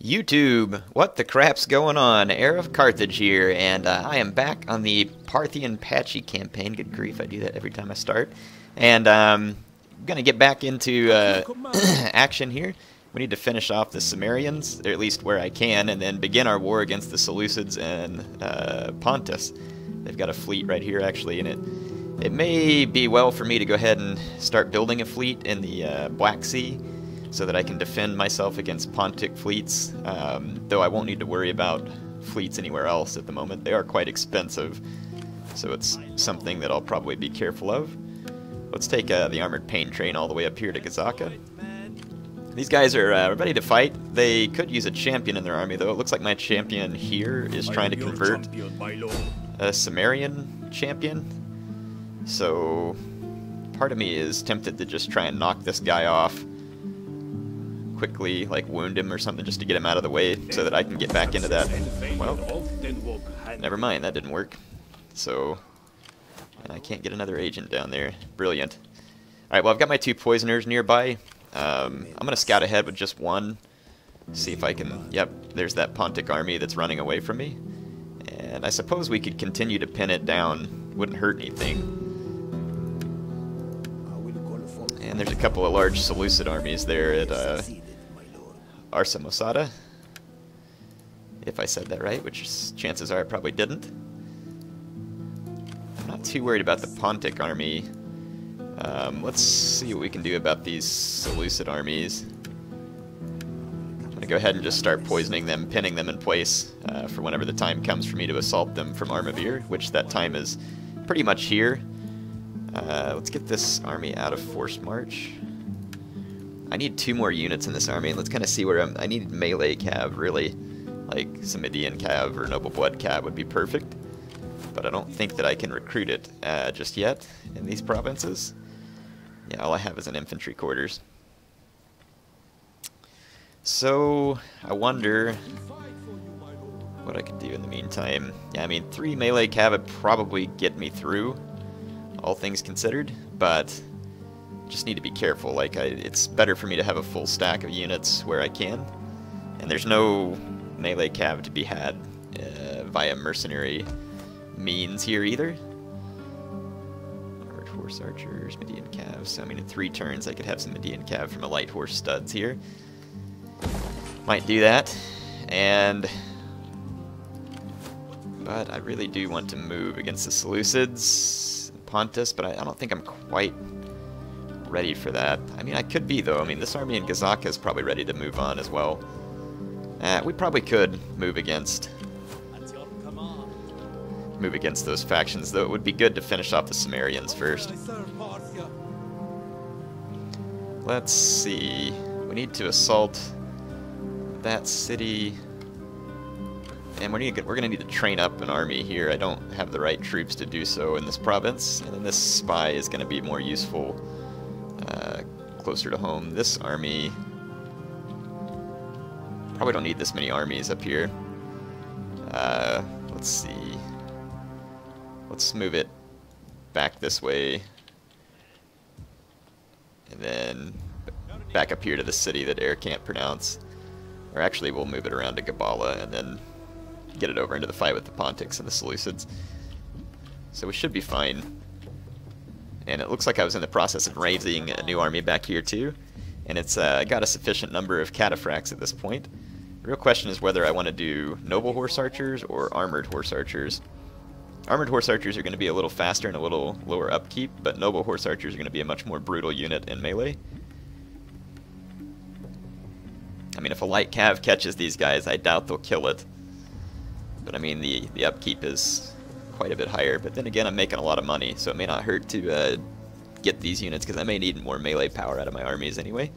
YouTube, what the crap's going on? HeirofCarthage here, and I am back on the Parthian Patchy campaign. Good grief, I do that every time I start. And I'm going to get back into action here. We need to finish off the Cimmerians, or at least where I can, and then begin our war against the Seleucids and Pontus. They've got a fleet right here, actually, and it may be well for me to go ahead and start building a fleet in the Black Sea, so that I can defend myself against Pontic fleets, though I won't need to worry about fleets anywhere else at the moment. They are quite expensive, so it's something that I'll probably be careful of. Let's take the armored pain train all the way up here to Gazaka. These guys are ready to fight. They could use a champion in their army, though. It looks like my champion here is trying to convert a Cimmerian champion. So part of me is tempted to just try and knock this guy off quickly, like wound him or something, just to get him out of the way so that I can get back into that. Well, never mind, that didn't work. So, and I can't get another agent down there. Brilliant. Alright, well, I've got my two poisoners nearby. I'm going to scout ahead with just one, see if I can... Yep, there's that Pontic army that's running away from me. And I suppose we could continue to pin it down. Wouldn't hurt anything. And there's a couple of large Seleucid armies there at Arsamosada, if I said that right, which chances are I probably didn't. I'm not too worried about the Pontic army. Let's see what we can do about these Seleucid armies. I'm going to go ahead and just start poisoning them, pinning them in place for whenever the time comes for me to assault them from Armavir, which that time is pretty much here. Let's get this army out of forced march. I need 2 more units in this army, and let's kind of see where I need melee cav, really. Like some Median cav or Noble Blood cav would be perfect. But I don't think that I can recruit it just yet in these provinces. Yeah, all I have is an infantry quarters. So, I wonder what I could do in the meantime. Yeah, I mean, 3 melee cav would probably get me through, all things considered, but just need to be careful. Like, it's better for me to have a full stack of units where I can, and there's no melee cav to be had via mercenary means here either. Armored horse archers, Median cav. So I mean, in 3 turns I could have some Median cav from a light horse studs here. Might do that, but I really do want to move against the Seleucids, Pontus, but I don't think I'm quite ready for that. I mean, I could be, though. I mean, this army in Gazaka is probably ready to move on as well. We probably could move against those factions, though it would be good to finish off the Cimmerians first. Let's see. We need to assault that city, and we're going to need to train up an army here. I don't have the right troops to do so in this province, and then this spy is going to be more useful closer to home. This army, probably don't need this many armies up here. Let's see. Let's move it back this way, and then back up here to the city that Air can't pronounce. Or actually, we'll move it around to Gabala and then get it over into the fight with the Pontics and the Seleucids. So we should be fine. And it looks like I was in the process of raising a new army back here too, and it's got a sufficient number of cataphracts at this point. The real question is whether I want to do noble horse archers or armored horse archers. Armored horse archers are going to be a little faster and a little lower upkeep, but noble horse archers are going to be a much more brutal unit in melee. I mean, if a light cav catches these guys, I doubt they'll kill it. But I mean, the upkeep is quite a bit higher. But then again, I'm making a lot of money, so it may not hurt to get these units, because I may need more melee power out of my armies anyway.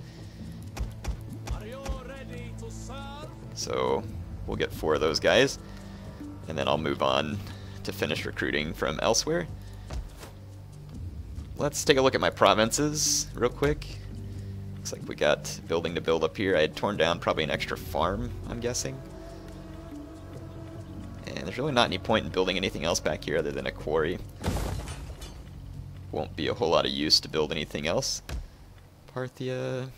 So we'll get 4 of those guys, and then I'll move on to finish recruiting from elsewhere. Let's take a look at my provinces real quick. Looks like we got building to build up here. I had torn down probably an extra farm, I'm guessing. And there's really not any point in building anything else back here other than a quarry. Won't be a whole lot of use to build anything else. Parthia.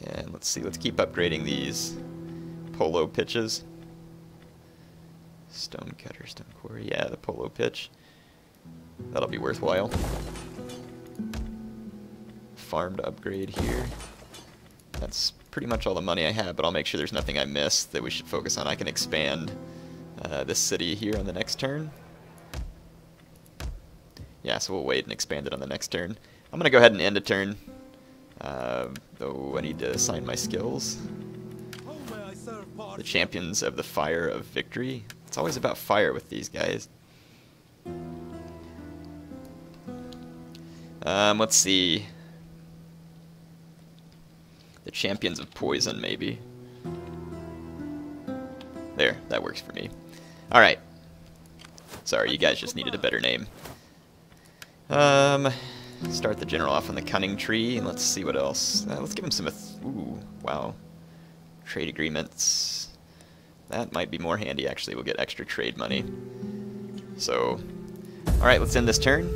And let's see, let's keep upgrading these polo pitches. Stone cutter, stone quarry, yeah, the polo pitch. That'll be worthwhile. Farm to upgrade here. That's pretty much all the money I have, but I'll make sure there's nothing I missed that we should focus on. I can expand this city here on the next turn. Yeah, so we'll wait and expand it on the next turn. I'm going to go ahead and end a turn, though I need to assign my skills. The Champions of the Fire of Victory. It's always about fire with these guys. Let's see. The Champions of Poison, maybe. There, that works for me. Alright. Sorry, you guys just needed a better name. Start the general off on the Cunning Tree, and let's see what else. Let's give him some... Ooh, wow. Trade agreements. That might be more handy, actually. We'll get extra trade money. So, alright, let's end this turn.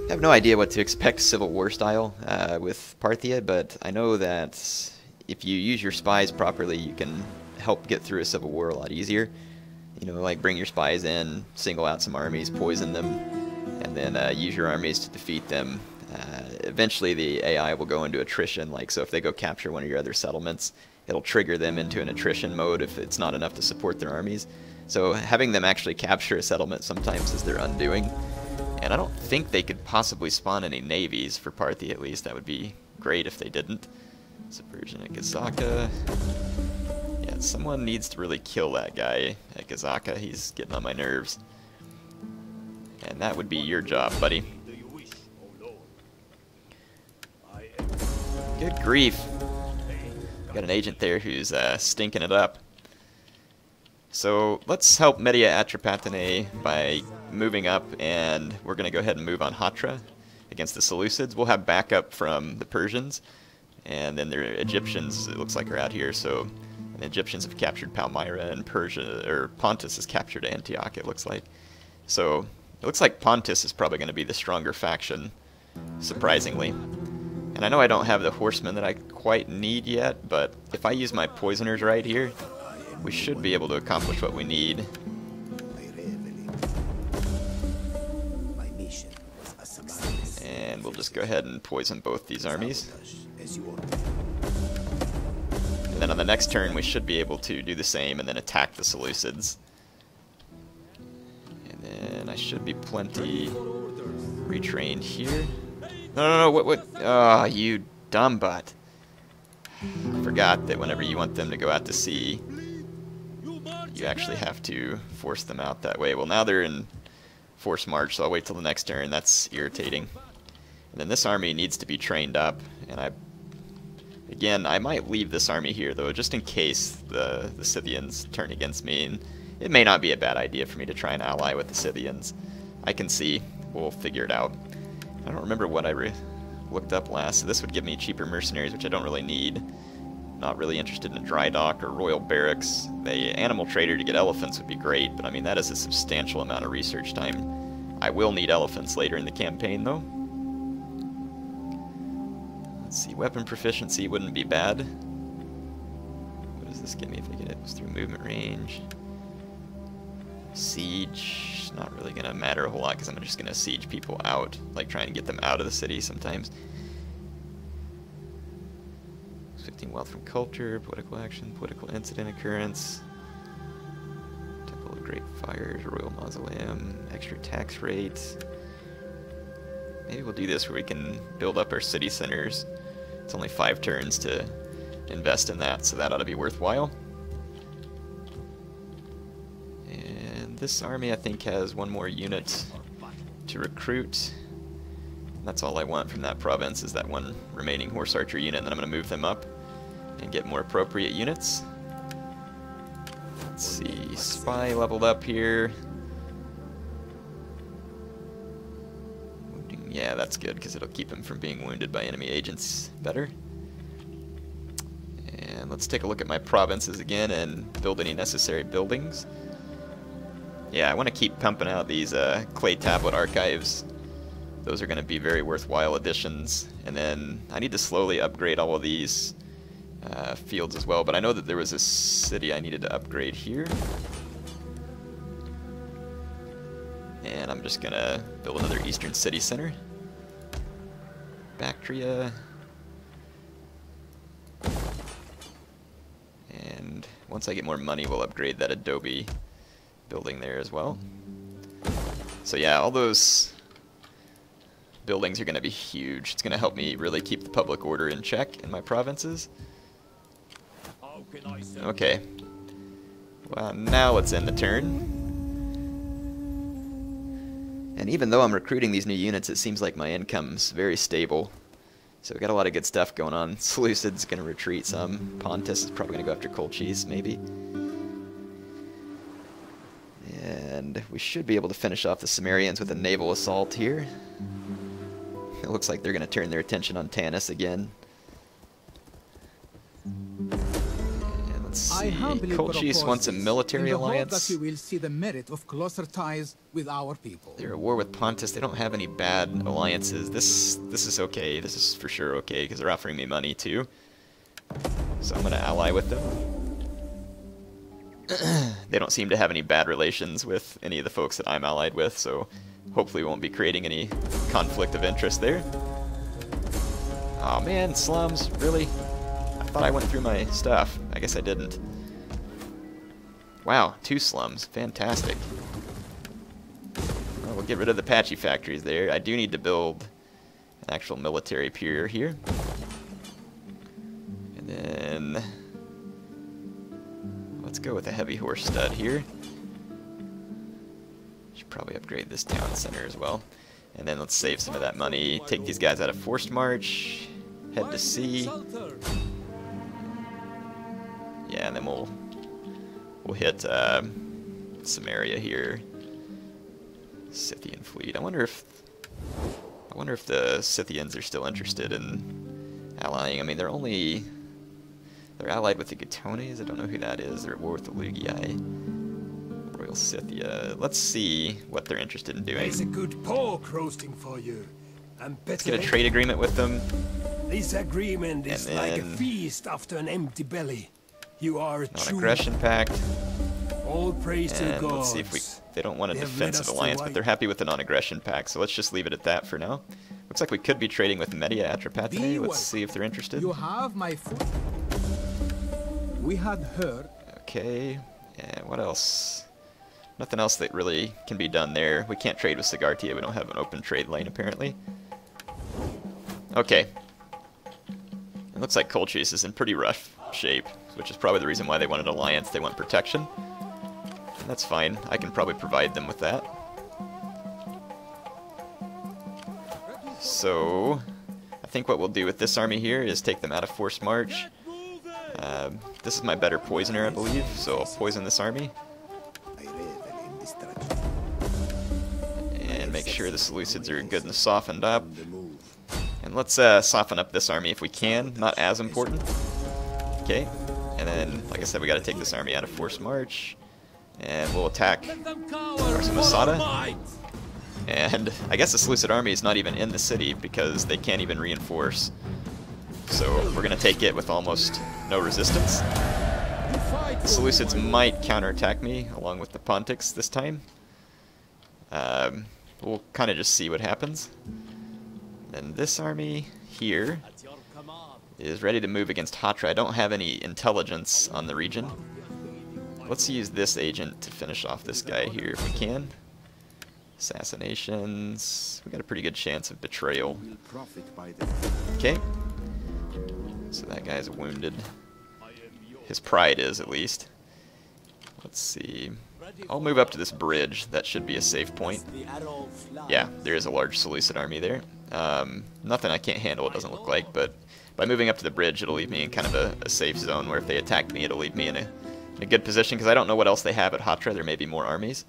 I have no idea what to expect Civil War style with Parthia, but I know that if you use your spies properly, you can help get through a civil war a lot easier. You know, like bring your spies in, single out some armies, poison them, and then use your armies to defeat them. Eventually the AI will go into attrition, like so if they go capture one of your other settlements, it'll trigger them into an attrition mode if it's not enough to support their armies. So having them actually capture a settlement sometimes is their undoing. And I don't think they could possibly spawn any navies for Parthia, at least. That would be great if they didn't. Subversion at Gazaka. Yeah, someone needs to really kill that guy at Gazaka. He's getting on my nerves. And that would be your job, buddy. Good grief. Got an agent there who's stinking it up. So let's help Media Atropatene by moving up, and we're going to go ahead and move on Hatra against the Seleucids. We'll have backup from the Persians, and then the Egyptians, it looks like, are out here. So the Egyptians have captured Palmyra, and Persia, or Pontus has captured Antioch, it looks like. So it looks like Pontus is probably going to be the stronger faction, surprisingly. And I know I don't have the horsemen that I quite need yet, but if I use my poisoners right here, we should be able to accomplish what we need. And we'll just go ahead and poison both these armies. And then on the next turn we should be able to do the same and then attack the Seleucids. And then I should be plenty retrained here. No, what? Oh, you dumb butt. I forgot that whenever you want them to go out to sea, you actually have to force them out that way. Well, now they're in forced march, so I'll wait till the next turn. That's irritating. And then this army needs to be trained up, and I might leave this army here, though, just in case the Scythians turn against me. And it may not be a bad idea for me to try and ally with the Scythians. I can see. We'll figure it out. I don't remember what I looked up last. So this would give me cheaper mercenaries, which I don't really need. Not really interested in a dry dock or royal barracks. The animal trader to get elephants would be great, but I mean that is a substantial amount of research time. I will need elephants later in the campaign, though. Let's see, weapon proficiency wouldn't be bad. What does this give me if I get it through movement range? Siege, not really going to matter a whole lot because I'm just going to siege people out, like trying to get them out of the city sometimes. 15 wealth from culture, political action, political incident occurrence, Temple of Great Fires, Royal Mausoleum, extra tax rates. Maybe we'll do this where we can build up our city centers. It's only 5 turns to invest in that, so that ought to be worthwhile. And this army, I think, has 1 more unit to recruit. That's all I want from that province, is that 1 remaining horse archer unit, and then I'm going to move them up and get more appropriate units. Let's see, spy leveled up here. Yeah, that's good, because it'll keep him from being wounded by enemy agents better. And let's take a look at my provinces again and build any necessary buildings. Yeah, I want to keep pumping out these clay tablet archives. Those are going to be very worthwhile additions. And then I need to slowly upgrade all of these fields as well, but I know that there was a city I needed to upgrade here. And I'm just gonna build another eastern city center. Bactria. And once I get more money, we'll upgrade that adobe building there as well. So yeah, all those buildings are going to be huge. It's going to help me really keep the public order in check in my provinces. Okay. Well, now let's end the turn. And even though I'm recruiting these new units, it seems like my income's very stable. So we've got a lot of good stuff going on. Seleucid's going to retreat some. Pontus is probably going to go after Colchis, maybe. And we should be able to finish off the Cimmerians with a naval assault here. It looks like they're going to turn their attention on Tanis again. And let's see. Colchis wants a military alliance. That you will see the merit of closer ties with our people. They're at war with Pontus. They don't have any bad alliances. This is okay. This is for sure okay because they're offering me money too. So I'm going to ally with them. They don't seem to have any bad relations with any of the folks that I'm allied with, so hopefully we won't be creating any conflict of interest there. Aw man, slums, really? I thought I went through my stuff. I guess I didn't. Wow, 2 slums. Fantastic. Well, we'll get rid of the Patchy factories there. I do need to build an actual military pier here. And then let's go with a heavy horse stud here. Should probably upgrade this town center as well. And then let's save some of that money. Take these guys out of forced march. Head to sea. Yeah, and then we'll hit Samaria here. Scythian fleet. I wonder if the Scythians are still interested in allying. I mean, they're allied with the Gatones. I don't know who that is. They're at war with the Lugii. Royal Scythia. Let's see what they're interested in doing. There's a good pork roasting for you. Let's get a trade agreement with them. This agreement is like a feast after an empty belly. You are a true non-aggression pact. All praise to the gods. Let's see if they don't want a defensive alliance, but they're happy with the non-aggression pact, so let's just leave it at that for now. Looks like we could be trading with Media Atropatene. Let's see if they're interested. You have my foot. We had heard. Okay, and what else? Nothing else that really can be done there. We can't trade with Sigartia. We don't have an open trade lane, apparently. Okay. It looks like Colchis is in pretty rough shape, which is probably the reason why they wanted alliance. They want protection. And that's fine. I can probably provide them with that. So, I think what we'll do with this army here is take them out of forced march. This is my better poisoner, I believe, so I'll poison this army. And make sure the Seleucids are good and softened up. And let's soften up this army if we can. Not as important. Okay. And then, like I said, we got to take this army out of forced march. And we'll attack Masada. And I guess the Seleucid army is not even in the city because they can't even reinforce. So we're going to take it with almost no resistance. The Seleucids might counterattack me along with the Pontics this time. We'll kind of just see what happens. And this army here is ready to move against Hatra. I don't have any intelligence on the region. Let's use this agent to finish off this guy here if we can. Assassinations. We got a pretty good chance of betrayal. Okay. So that guy's wounded. His pride is, at least. Let's see. I'll move up to this bridge. That should be a safe point. Yeah, there is a large Seleucid army there. Nothing I can't handle, it doesn't look like, but by moving up to the bridge, it'll leave me in kind of a safe zone where if they attack me, it'll leave me in a good position, because I don't know what else they have at Hatra. There may be more armies.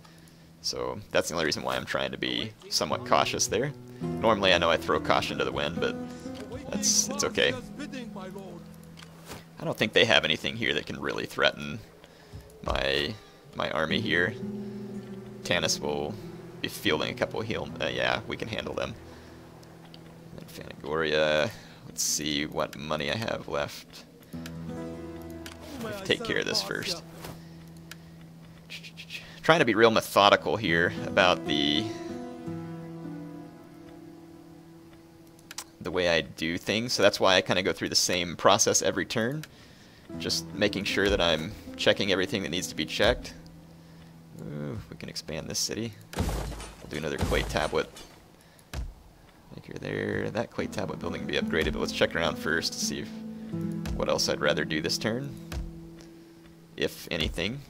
So that's the only reason why I'm trying to be somewhat cautious there. Normally I know I throw caution to the wind, but it's okay. I don't think they have anything here that can really threaten my army here. Tanis will be fielding a couple of heal. Yeah, we can handle them. And then Phanagoria. Let's see what money I have left. take care of this first. Trying to be real methodical here about the way I do things, so that's why I kind of go through the same process every turn, just making sure that I'm checking everything that needs to be checked. Ooh, we can expand this city. We'll do another clay tablet. Make her there. That clay tablet building can be upgraded, but let's check around first to see what else I'd rather do this turn, if anything.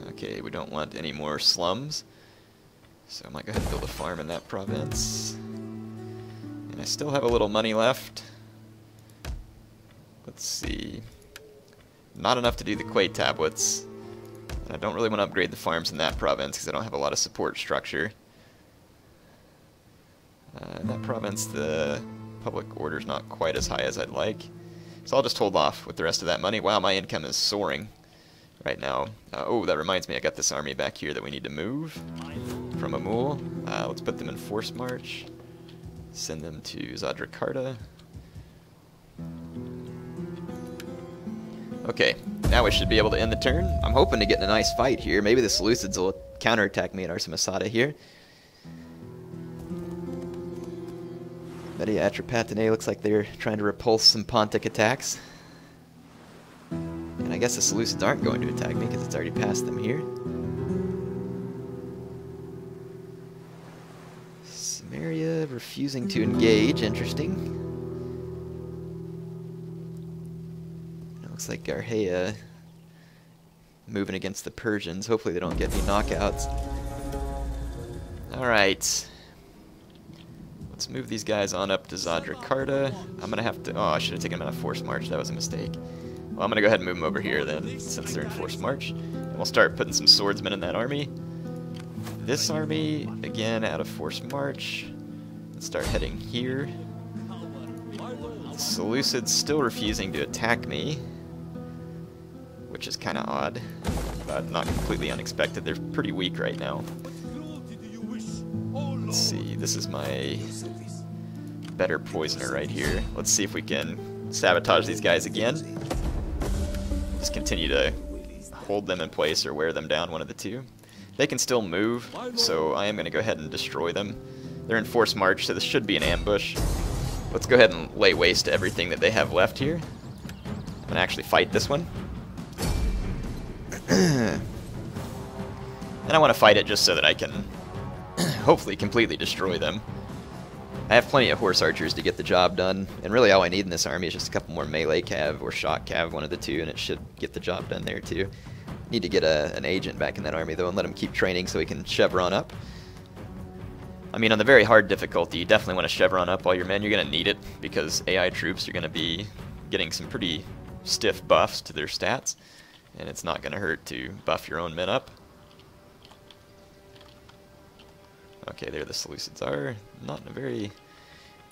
Okay, we don't want any more slums, so I might go ahead and build a farm in that province. And I still have a little money left. Let's see. Not enough to do the clay tablets. And I don't really want to upgrade the farms in that province because I don't have a lot of support structure. In that province, the public order's not quite as high as I'd like. So I'll just hold off with the rest of that money. Wow, my income is soaring right now. Oh, that reminds me, I got this army back here that we need to move from Amul. Let's put them in force march. Send them to Zadrakarta. Okay, now we should be able to end the turn. I'm hoping to get in a nice fight here. Maybe the Seleucids will counterattack me at Arsamosata here. But yeah, Atropatene looks like they're trying to repulse some Pontic attacks. And I guess the Seleucids aren't going to attack me because it's already past them here. Samaria refusing to engage, interesting. Looks like Garhea moving against the Persians. Hopefully they don't get any knockouts. Alright. Let's move these guys on up to Zadrakarta. I'm going to have to... Oh, I should have taken them on a forced march. That was a mistake. Well, I'm going to go ahead and move them over here then, since they're in forced march. And we'll start putting some swordsmen in that army. This army, again, out of forced march. Let's start heading here. Seleucids still refusing to attack me, which is kind of odd, but not completely unexpected. They're pretty weak right now. Let's see, this is my better poisoner right here. Let's see if we can sabotage these guys again. Just continue to hold them in place or wear them down, one of the two. They can still move, so I am going to go ahead and destroy them. They're in forced march, so this should be an ambush. Let's go ahead and lay waste to everything that they have left here. I'm going to actually fight this one. And I want to fight it just so that I can hopefully completely destroy them. I have plenty of horse archers to get the job done, and really all I need in this army is just a couple more melee cav or shock cav, one of the two, and it should get the job done there too. Need to get an agent back in that army though and let him keep training so he can chevron up. I mean, on the very hard difficulty, you definitely want to chevron up all your men. You're going to need it because AI troops are going to be getting some pretty stiff buffs to their stats, and it's not going to hurt to buff your own men up. Okay, there the Seleucids are. Not in a very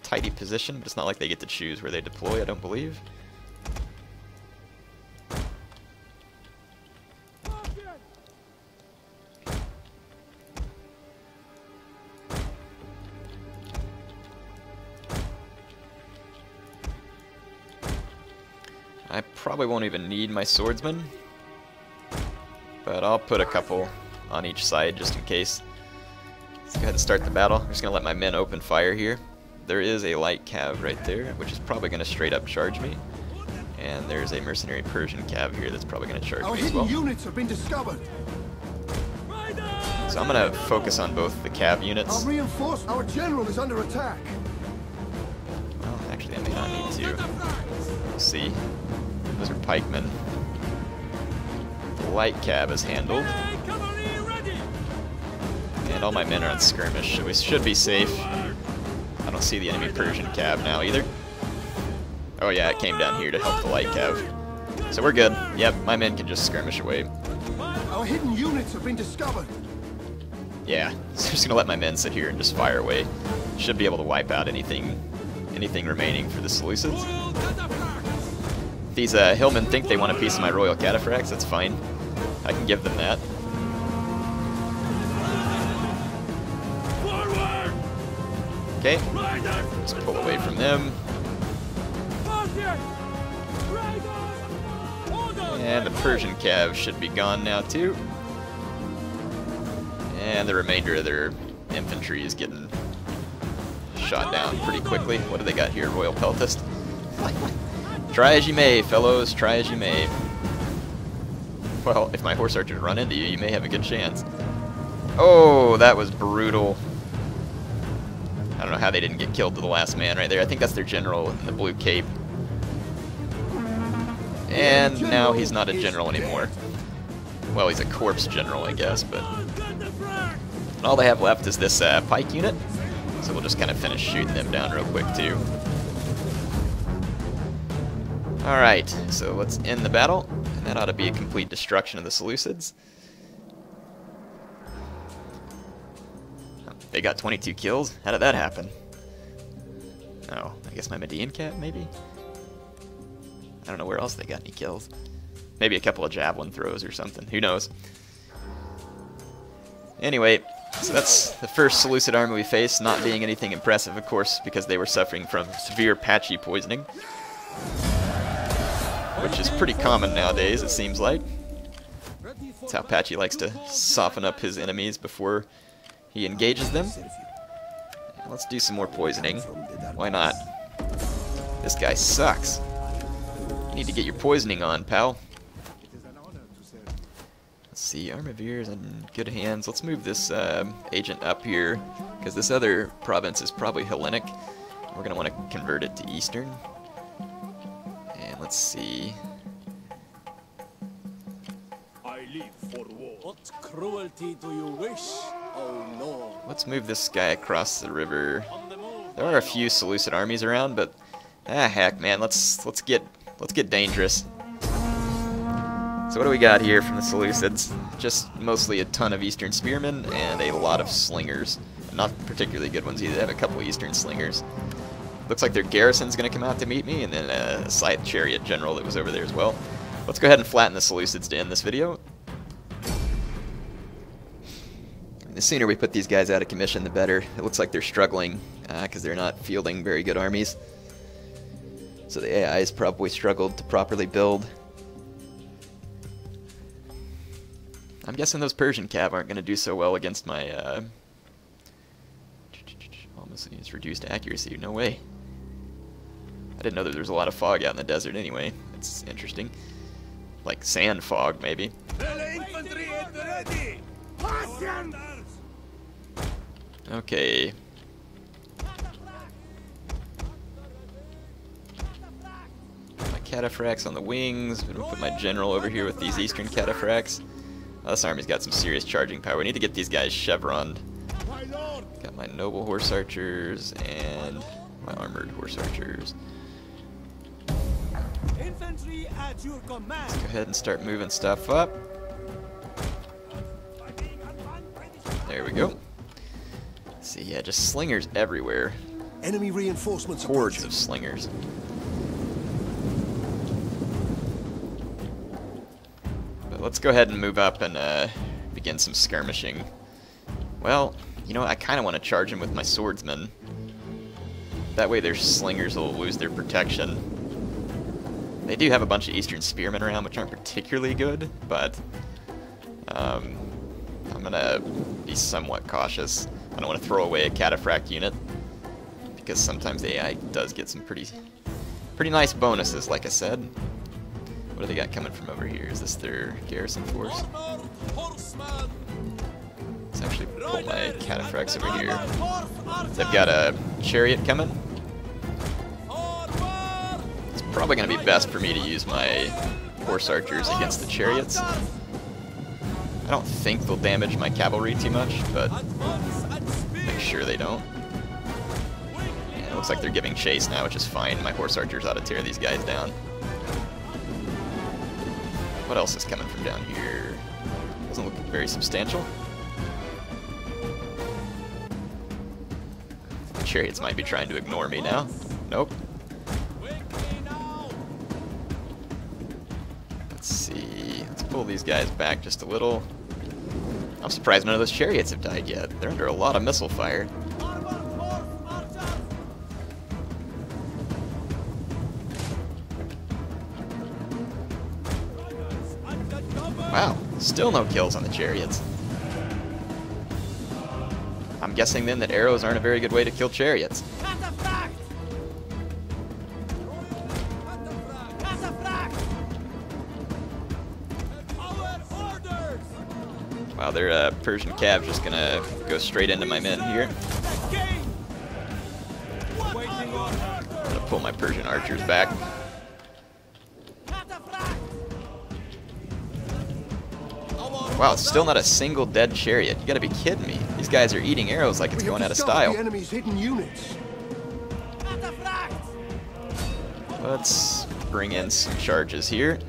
tidy position, but it's not like they get to choose where they deploy, I don't believe. I probably won't even need my swordsman, but I'll put a couple on each side just in case. Let's go ahead and start the battle. I'm just going to let my men open fire here. There is a light cav right there, which is probably going to straight up charge me. And there's a mercenary Persian cav here that's probably going to charge me as well. Our hidden units have been discovered. So I'm going to focus on both the cav units. Our general is under attack. Well, actually I may not need to. We'll see. Those are pikemen. The light cav is handled. And all my men are on skirmish, so we should be safe. I don't see the enemy Persian cav now either. Oh yeah, it came down here to help the light cav. So we're good. Yep, my men can just skirmish away. Our hidden units have been discovered. Yeah, so just gonna let my men sit here and just fire away. Should be able to wipe out anything remaining for the Seleucids. If these hillmen think they want a piece of my royal cataphracts, that's fine. I can give them that. Okay, just pull away from them. And the Persian cav should be gone now too. And the remainder of their infantry is getting shot down pretty quickly. What do they got here? Royal Peltist? Try as you may, fellows, try as you may. Well, if my horse archers run into you, you may have a good chance. Oh, that was brutal. I don't know how they didn't get killed to the last man right there. I think that's their general in the blue cape. And now he's not a general anymore. Well, he's a corpse general, I guess, but... And all they have left is this pike unit, so we'll just kind of finish shooting them down real quick, too. Alright, so let's end the battle, and that ought to be a complete destruction of the Seleucids. They got 22 kills? How did that happen? Oh, I guess my Median cat, maybe? I don't know where else they got any kills. Maybe a couple of javelin throws or something. Who knows? Anyway, so that's the first Seleucid army we faced, not being anything impressive, of course, because they were suffering from severe patchy poisoning. Which is pretty common nowadays, it seems like. That's how Patchy likes to soften up his enemies before he engages them. Let's do some more poisoning. Why not? This guy sucks. You need to get your poisoning on, pal. Let's see, Armavir's in good hands. Let's move this agent up here, because this other province is probably Hellenic. We're going to want to convert it to Eastern. And let's see. I live for war. What cruelty do you wish? Oh no. Let's move this guy across the river. There are a few Seleucid armies around, but heck, man, let's get dangerous. So what do we got here from the Seleucids? Just mostly a ton of Eastern Spearmen and a lot of Slingers. Not particularly good ones either. They have a couple of Eastern Slingers. Looks like their garrison's going to come out to meet me, and then a Scythe Chariot General that was over there as well. Let's go ahead and flatten the Seleucids to end this video. The sooner we put these guys out of commission, the better. It looks like they're struggling because they're not fielding very good armies. So the AI has probably struggled to properly build. I'm guessing those Persian cav aren't going to do so well against my... almost it's reduced accuracy. No way. I didn't know that there was a lot of fog out in the desert anyway. That's interesting. Like sand fog, maybe. Okay. My cataphracts on the wings. I'm going to put my general over here with these eastern cataphracts. Oh, this army's got some serious charging power. We need to get these guys chevroned. Got my noble horse archers and my armored horse archers. Infantry at your command. Let's go ahead and start moving stuff up. There we go. Let's see, yeah, just slingers everywhere. Enemy reinforcements. Hordes of slingers. But let's go ahead and move up and begin some skirmishing. Well, you know, I kind of want to charge them with my swordsmen. That way their slingers will lose their protection. They do have a bunch of Eastern Spearmen around, which aren't particularly good, but I'm going to be somewhat cautious. I don't want to throw away a cataphract unit, because sometimes the AI does get some pretty nice bonuses, like I said. What do they got coming from over here? Is this their garrison force? Let's actually pull my cataphracts over here. They've got a chariot coming. It's probably going to be best for me to use my horse archers against the chariots. I don't think they'll damage my cavalry too much, but make sure they don't. Yeah, it looks like they're giving chase now, which is fine. My horse archers ought to tear these guys down. What else is coming from down here? Doesn't look very substantial. The chariots might be trying to ignore me now. Nope. Let's see. Let's pull these guys back just a little. I'm surprised none of those chariots have died yet. They're under a lot of missile fire. Wow, still no kills on the chariots. I'm guessing then that arrows aren't a very good way to kill chariots. Wow, their Persian cav just gonna go straight into my men here. I'm gonna pull my Persian archers back. Wow, still not a single dead chariot. You gotta be kidding me. These guys are eating arrows like it's going out of style. The enemy's hidden units. Let's bring in some charges here.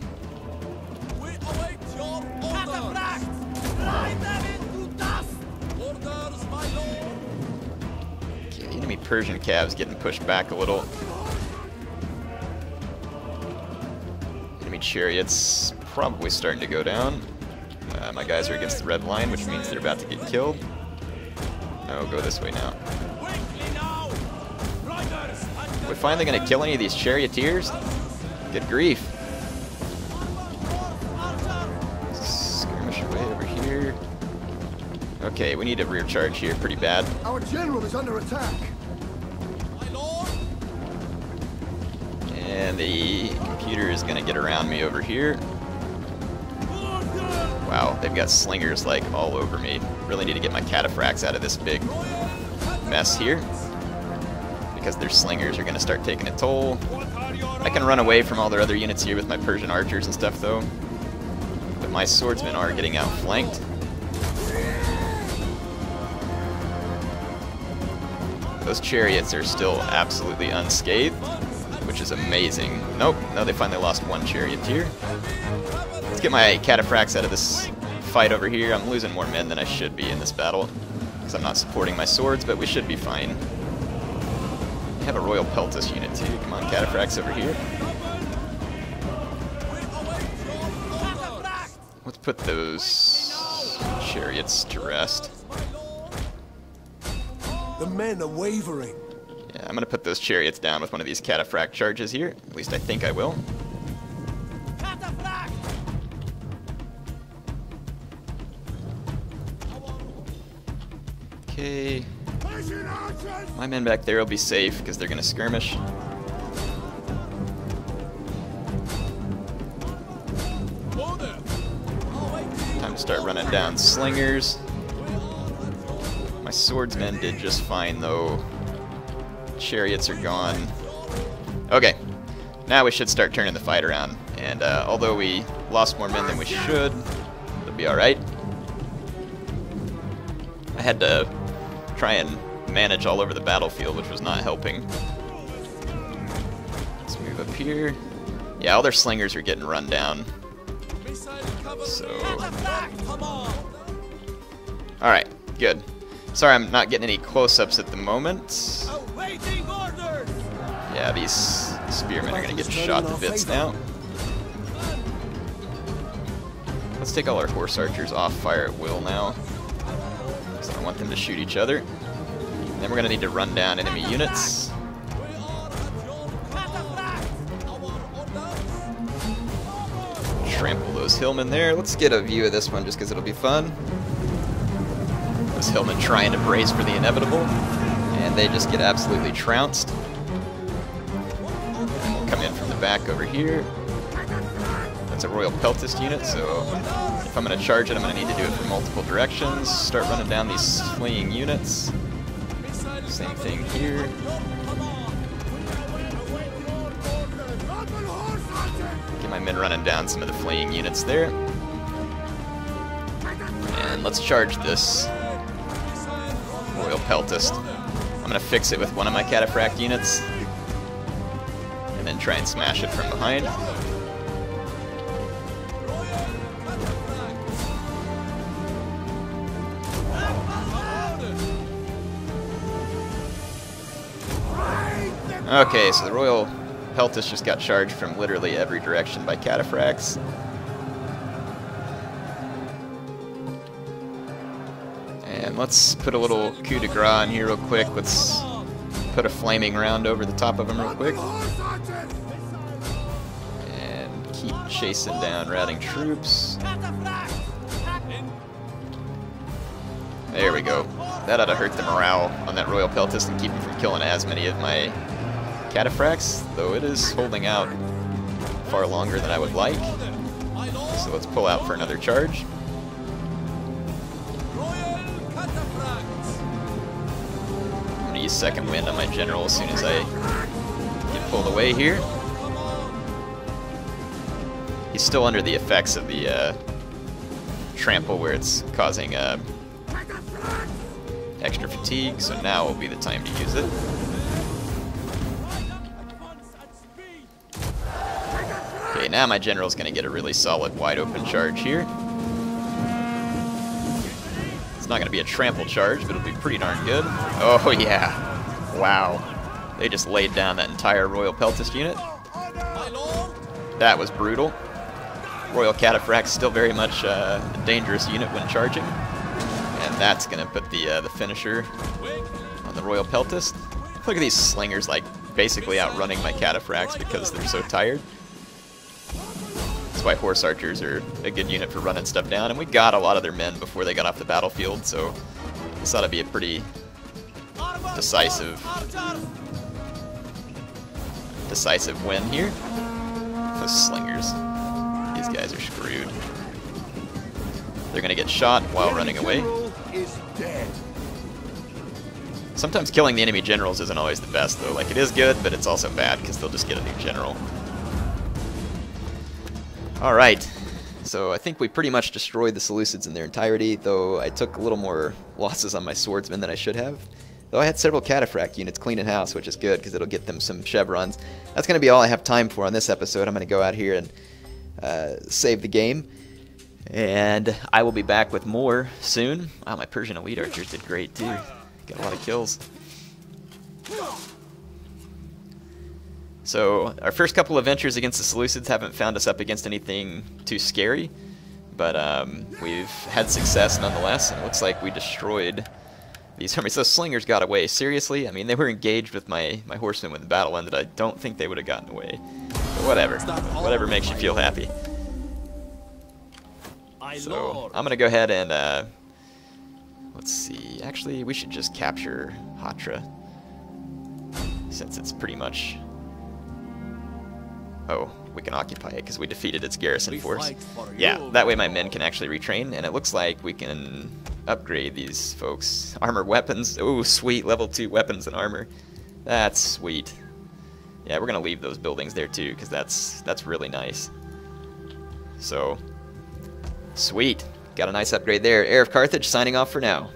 Okay, the enemy Persian cav's getting pushed back a little. Enemy chariots probably starting to go down. My guys are against the red line, which means they're about to get killed. No, go this way now. We're finally going to kill any of these charioteers? Good grief. Skirmish away over here. Okay, we need a rear charge here pretty bad. Our general is under attack. And the computer is going to get around me over here. Wow, they've got slingers like all over me. Really need to get my cataphracts out of this big mess here, because their slingers are going to start taking a toll. I can run away from all their other units here with my Persian archers and stuff though, but my swordsmen are getting outflanked. Those chariots are still absolutely unscathed, which is amazing. Nope, no, they finally lost one charioteer. Let's get my cataphracts out of this fight over here. I'm losing more men than I should be in this battle, because I'm not supporting my swords, but we should be fine. I have a Royal Peltis unit too. Come on, cataphracts over here. Let's put those chariots to rest. The men are wavering. Yeah, I'm going to put those chariots down with one of these cataphract charges here. At least I think I will. Okay. My men back there will be safe because they're going to skirmish. Time to start running down slingers. My swordsmen did just fine though. Chariots are gone. Okay, now we should start turning the fight around. And although we lost more men than we should, it'll be alright. I had to try and manage all over the battlefield, which was not helping. Let's move up here. Yeah, all their slingers are getting run down. So, alright, good. Sorry I'm not getting any close-ups at the moment. Yeah, these spearmen are going to get shot to bits now. Let's take all our horse archers off fire at will now. I don't want them to shoot each other. And then we're going to need to run down enemy units. Trample those hillmen there. Let's get a view of this one just because it'll be fun. Those hillmen trying to brace for the inevitable, and they just get absolutely trounced. And we'll come in from the back over here. That's a Royal Peltist unit, so if I'm going to charge it, I'm going to need to do it from multiple directions. Start running down these fleeing units. Same thing here. Get my men running down some of the fleeing units there. And let's charge this Royal Peltist. I'm going to fix it with one of my cataphract units, and then try and smash it from behind. Okay, so the Royal Peltis just got charged from literally every direction by cataphracts. And let's put a little coup de grace in here real quick. Let's put a flaming round over the top of them real quick. And keep chasing down routing troops. There we go. That ought to hurt the morale on that Royal Peltist and keep him from killing as many of my cataphracts, though it is holding out far longer than I would like. So let's pull out for another charge. I'm going to use second wind on my general as soon as I get pulled away here. He's still under the effects of the trample where it's causing extra fatigue, so now will be the time to use it. Okay, now my general's going to get a really solid wide open charge here. It's not going to be a trample charge, but it'll be pretty darn good. Oh yeah, wow. They just laid down that entire Royal Peltist unit. That was brutal. Royal Cataphract's still very much a dangerous unit when charging. And that's going to put the finisher on the Royal Peltist. Look at these slingers, like, basically outrunning my cataphracts because they're so tired. That's why horse archers are a good unit for running stuff down. And we got a lot of their men before they got off the battlefield, so this ought to be a pretty decisive win here. Those slingers. These guys are screwed. They're going to get shot while running away. Sometimes killing the enemy generals isn't always the best, though. Like, it is good, but it's also bad because they'll just get a new general. Alright, so I think we pretty much destroyed the Seleucids in their entirety, though I took a little more losses on my swordsmen than I should have. Though I had several cataphract units cleaning house, which is good because it'll get them some chevrons. That's going to be all I have time for on this episode. I'm going to go out here and save the game. And I will be back with more soon. Wow, my Persian elite archers did great too. Got a lot of kills. So our first couple of ventures against the Seleucids haven't found us up against anything too scary, but we've had success nonetheless, and it looks like we destroyed these armies. Those slingers got away. Seriously? I mean, they were engaged with my horsemen when the battle ended. I don't think they would have gotten away. But whatever. Whatever makes you feel happy. So I'm going to go ahead and, let's see. Actually, we should just capture Hatra, since it's pretty much... Oh, we can occupy it because we defeated its garrison force. Yeah, that way my men can actually retrain, and it looks like we can upgrade these folks. Armor weapons. Oh, sweet. Level 2 weapons and armor. That's sweet. Yeah, we're going to leave those buildings there too because that's really nice. So... Sweet. Got a nice upgrade there. HeirofCarthage signing off for now.